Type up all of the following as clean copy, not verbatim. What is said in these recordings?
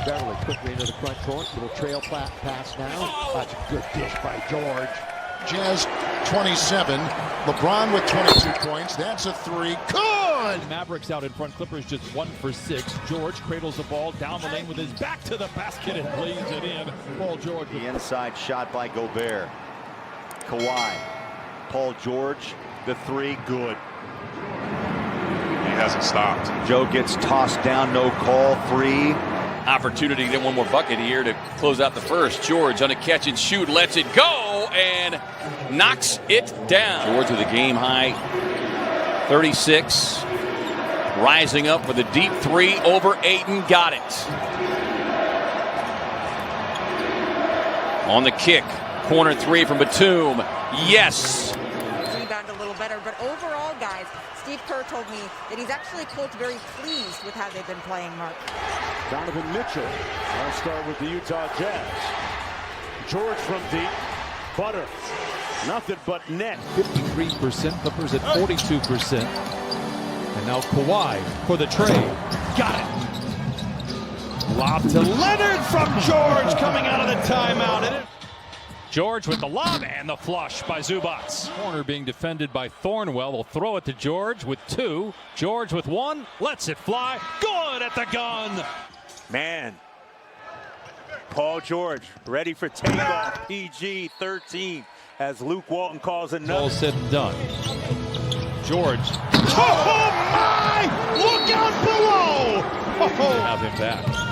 Beverly quickly into the front court. Little trail pass now. That's a good dish by George. Jazz 27. LeBron with 22 points. That's a three. Good! Mavericks out in front. Clippers just 1 for 6. George cradles the ball down the lane with his back to the basket and lays it in. Paul George. The inside shot by Gobert. Kawhi. Paul George. The three. Good. He hasn't stopped. Joe gets tossed down. No call. Three. Opportunity to get one more bucket here to close out the first. George on a catch and shoot, lets it go and knocks it down. George with a game high 36, rising up with a deep three over Ayton, got it. On the kick, corner three from Batum, yes. Rebound a little better, but overall, guys, Steve Kerr told me that he's actually, quote, very pleased with how they've been playing, Mark. Donovan Mitchell. I'll start with the Utah Jazz. George from deep. Butter. Nothing but net. 53%. Clippers at 42%. And now Kawhi for the trade. Got it. Lob to Leonard from George coming out of the timeout. George with the lob and the flush by Zubats. Corner being defended by Thornwell. Will throw it to George with 2. George with 1. Lets it fly. Good at the gun. Man. Paul George ready for takeoff. PG 13 as Luke Walton calls another. All said and done. George. Oh my! Look out below! Oh, have him back.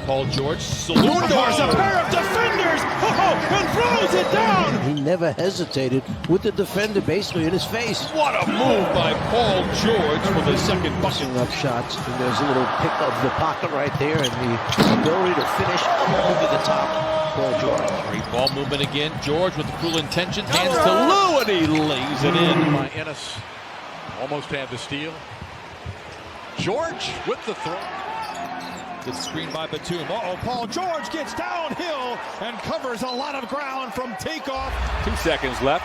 Paul George, saloon doors, a pair of defenders, and throws it down. He never hesitated with the defender basically in his face. What a move by Paul George for the second bucket. Up shots, and there's a little pick of the pocket right there, and the ability to finish over the top. Paul George. Great ball movement again. George with the cruel intention, hands to Lou, and he lays it in. By Ennis. Almost had the steal. George with the throw. Good screen by Batum. Uh-oh, Paul George gets downhill and covers a lot of ground from takeoff. 2 seconds left.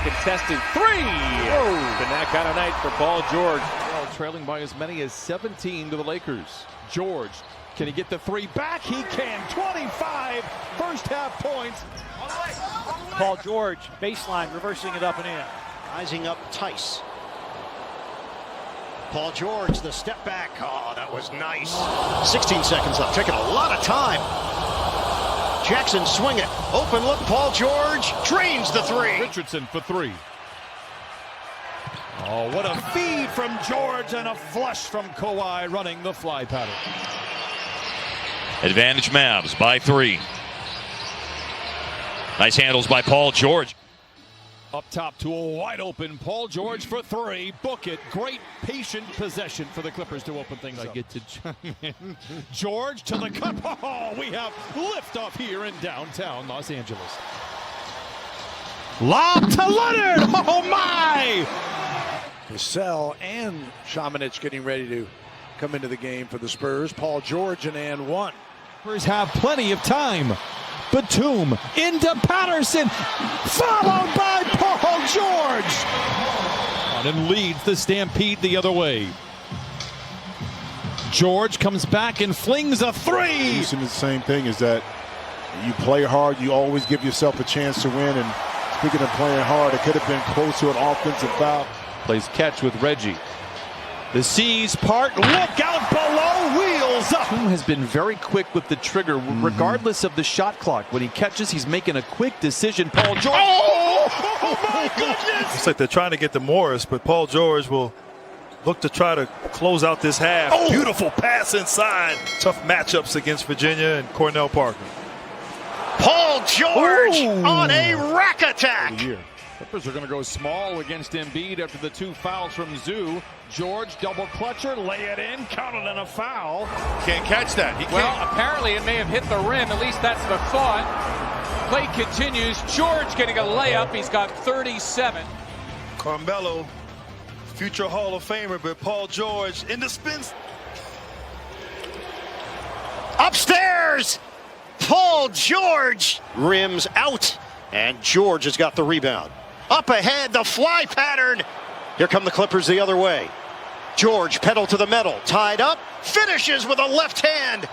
Contested 3. Whoa. Been that kind of night for Paul George. Well, trailing by as many as 17 to the Lakers. George, can he get the 3 back? He can. 25 first half points. Paul George, baseline, reversing it up and in. Rising up Tice. Paul George, the step back. Oh, that was nice. 16 seconds left. Taking a lot of time. Jackson swing it. Open look. Paul George drains the 3. Richardson for 3. Oh, what a feed from George and a flush from Kawhi running the fly pattern. Advantage Mavs by 3. Nice handles by Paul George. Up top to a wide open Paul George for 3. Book it. Great patient possession for the Clippers to open things up. I get to George to the cup. Oh, we have liftoff here in downtown Los Angeles. Lob to Leonard. Oh my! Cassell and Šamanić getting ready to come into the game for the Spurs. Paul George and 1. Spurs have plenty of time. Batum into Patterson, followed by Paul George. And leads the Stampede the other way. George comes back and flings a 3. Houston is the same thing, is that you play hard, you always give yourself a chance to win. And speaking of playing hard, it could have been close to an offensive foul. Plays catch with Reggie. The seas part, look out below, wheels up. Batum has been very quick with the trigger, regardless of the shot clock. When he catches, he's making a quick decision. Paul George. Oh my goodness! It's like they're trying to get to Morris, but Paul George will look to try to close out this half. Oh. Beautiful pass inside. Tough matchups against Virginia and Cornell Parker. Paul George on a rack attack. Clippers are going to go small against Embiid after the 2 fouls from Zoo. George, double clutcher, lay it in, counted in a foul. Can't catch that. He can't. Apparently it may have hit the rim. At least that's the thought. Play continues. George getting a layup. He's got 37. Carmelo, future Hall of Famer, but Paul George in the spins. Upstairs, Paul George rims out, and George has got the rebound. Up ahead, the fly pattern. Here come the Clippers the other way. George pedal to the metal, tied up, finishes with a left hand.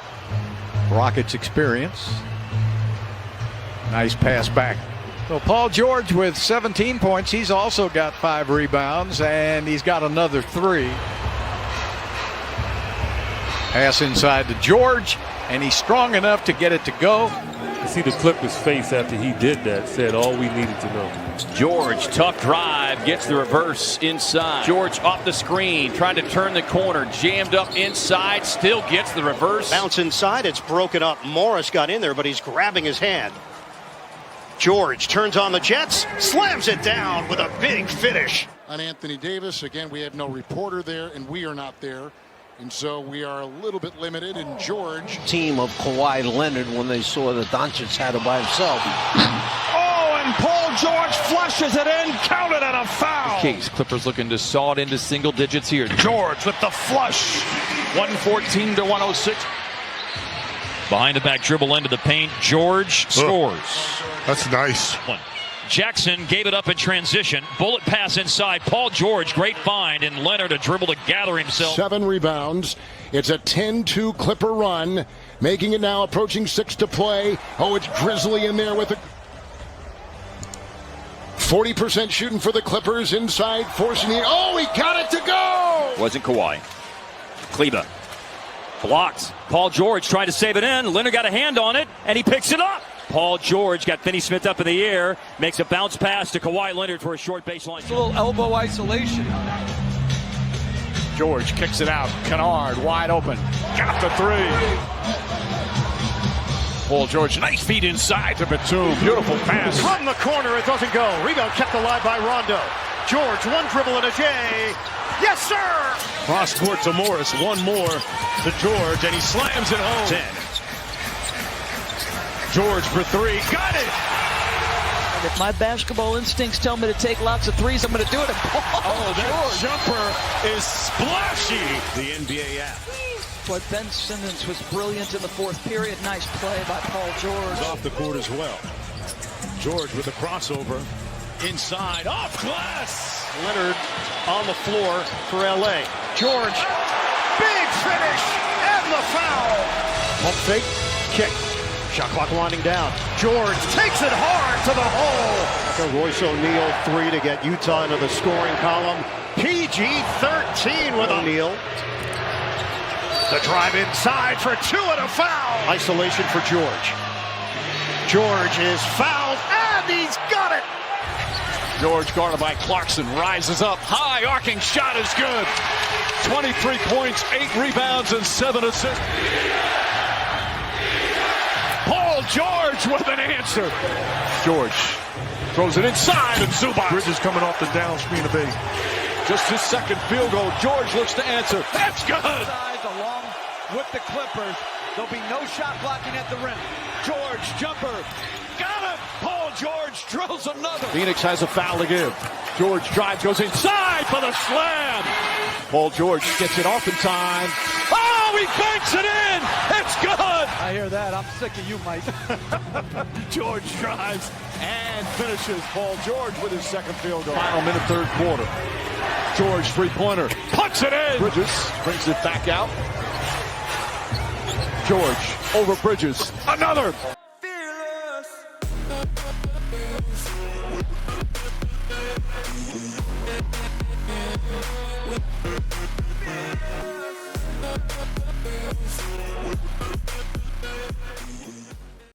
Rockets experience. Nice pass back. So Paul George with 17 points. He's also got 5 rebounds, and he's got another 3. Pass inside to George, and he's strong enough to get it to go. You see the Clippers' face after he did that, said all we needed to know. George, tough drive, gets the reverse inside. George off the screen, trying to turn the corner, jammed up inside, still gets the reverse. Bounce inside, it's broken up. Morris got in there, but he's grabbing his hand. George turns on the Jets, slams it down with a big finish. On Anthony Davis, again, we have no reporter there, and we are not there. And so we are a little bit limited, and George. Team of Kawhi Leonard when they saw that Doncic had it by himself. Oh, and Paul George flushes it in, counted on a foul. Case Clippers looking to saw it into single digits here. George with the flush, 114 to 106. Behind the back dribble into the paint. George scores. That's nice. Jackson gave it up in transition. Bullet pass inside. Paul George, great find, and Leonard a dribble to gather himself. 7 rebounds. It's a 10-2 Clipper run. Making it now, approaching 6 to play. Oh, it's Grizzly in there with it. 40% shooting for the Clippers inside, forcing the. Oh, he got it to go! Wasn't Kawhi. Kleba blocked. Paul George tried to save it in. Leonard got a hand on it, and he picks it up. Paul George got Finney-Smith up in the air, makes a bounce pass to Kawhi Leonard for a short baseline. A little elbow isolation. George kicks it out. Kennard wide open. Got the 3. Paul George, nice feed inside to Batum. Beautiful pass. From the corner, it doesn't go. Rebound kept alive by Rondo. George, one dribble and a J. Yes, sir! Cross court to Morris. One more to George, and he slams it home. 10. George for 3. Got it! If my basketball instincts tell me to take lots of threes, I'm going to do it. Oh, that jumper is splashy. The NBA app. Boy, Ben Simmons was brilliant in the 4th period. Nice play by Paul George. Off the court as well. George with a crossover. Inside, off glass. Leonard on the floor for LA. George, big finish, and the foul. Pump fake, kick. Shot clock winding down. George takes it hard to the hole. Royce O'Neal 3 to get Utah into the scoring column. PG-13 with O'Neal. The drive inside for 2 and a foul. Isolation for George. George is fouled, and he's got it. George guarded by Clarkson, rises up high, arcing shot is good. 23 points, 8 rebounds, and 7 assists. Paul George with an answer. George throws it inside, and Zubac. Bridges coming off the down screen of 8. Just his 2nd field goal. George looks to answer. That's good. Along with the Clippers, there'll be no shot blocking at the rim. George jumper, got it. Paul George drills another. Phoenix has a foul to give. George drives, goes inside for the slam. Paul George gets it off in time. Oh, he banks it in. It's good. I hear that. I'm sick of you, Mike. George drives and finishes. Paul George with his 2nd field goal. Final minute, 3rd quarter. George 3-pointer. Puts it in. Bridges brings it back out. George over Bridges. Another.